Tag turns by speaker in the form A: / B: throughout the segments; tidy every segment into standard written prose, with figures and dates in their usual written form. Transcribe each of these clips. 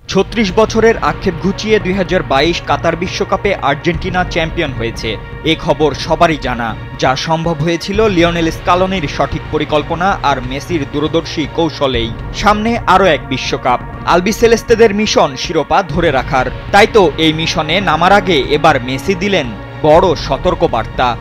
A: ৩৬ বছরের আক্ষেপ ঘুচিয়ে ২০২২ কাতার বিশ্বকাপে আর্জেন্টিনা চ্যাম্পিয়ন হয়েছে। এ খবর সবারই জানা। যা সম্ভব হয়েছিল লিওনেল স্কালোনির সঠিক পরিকল্পনা আর মেসির দূরদর্শী কৌশলেই। সামনে আরও এক বিশ্বকাপ। আলবিসেলেস্তেদের মিশন শিরোপা ধরে রাখার। তাই তো এই মিশনে নামার আগে এবার মেসি দিলেন বড় সতর্কবার্তা।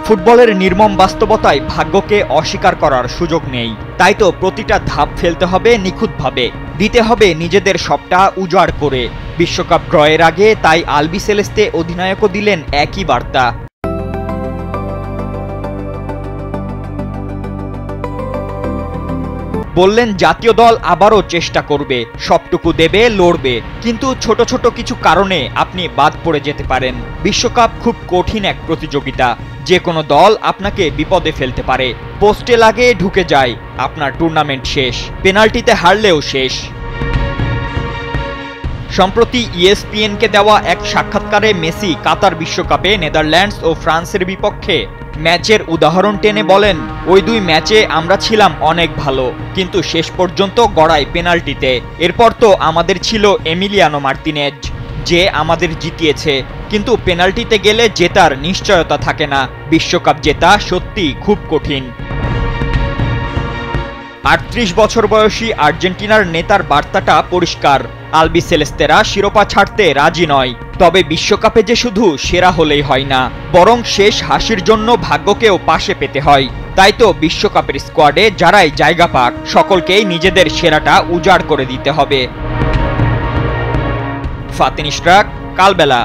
A: ফুটবলের নির্মম বাস্তবতায় ভাগ্যকে অস্বীকার করার সুযোগ নেই। তাই তো প্রতিটা ধাপ ফেলতে হবে নিখুঁতভাবে, দিতে হবে নিজেদের সবটা উজাড় করে। বিশ্বকাপ ড্রয়ের আগে তাই আলবিসেলেস্তে অধিনায়কও দিলেন একই বার্তা। বললেন জাতীয় দল আবারও চেষ্টা করবে, সবটুকু দেবে, লড়বে, কিন্তু ছোট ছোট কিছু কারণে আপনি বাদ পড়ে যেতে পারেন। বিশ্বকাপ খুব কঠিন এক প্রতিযোগিতা। যে কোনো দল আপনাকে বিপদে ফেলতে পারে। পোস্টে লাগে ঢুকে যায়, আপনার টুর্নামেন্ট শেষ। পেনাল্টিতে হারলেও শেষ। সম্প্রতি ESPN-কে দেওয়া এক সাক্ষাৎকারে মেসি কাতার বিশ্বকাপে নেদারল্যান্ডস ও ফ্রান্সের বিপক্ষে ম্যাচের উদাহরণ টেনে বলেন, ওই দুই ম্যাচে আমরা ছিলাম অনেক ভালো, কিন্তু শেষ পর্যন্ত গড়াই পেনাল্টিতে। এরপর তো আমাদের ছিল এমিলিয়ানো মার্তিনেজ, যে আমাদের জিতিয়েছে, কিন্তু পেনাল্টিতে গেলে জেতার নিশ্চয়তা থাকে না। বিশ্বকাপ জেতা সত্যি খুব কঠিন। ৩৮ বছর বয়সী আর্জেন্টিনার নেতার বার্তাটা পরিষ্কার। আলবিসেলেস্তেরা শিরোপা ছাড়তে রাজি নয়। তবে বিশ্বকাপে যে শুধু সেরা হলেই হয় না, বরং শেষ হাসির জন্য ভাগ্যকেও পাশে পেতে হয়। তাই তো বিশ্বকাপের স্কোয়াডে যারাই জায়গা পাক, সকলকেই নিজেদের সেরাটা উজাড় করে দিতে হবে। ফাতিন ইশরাক, কালবেলা।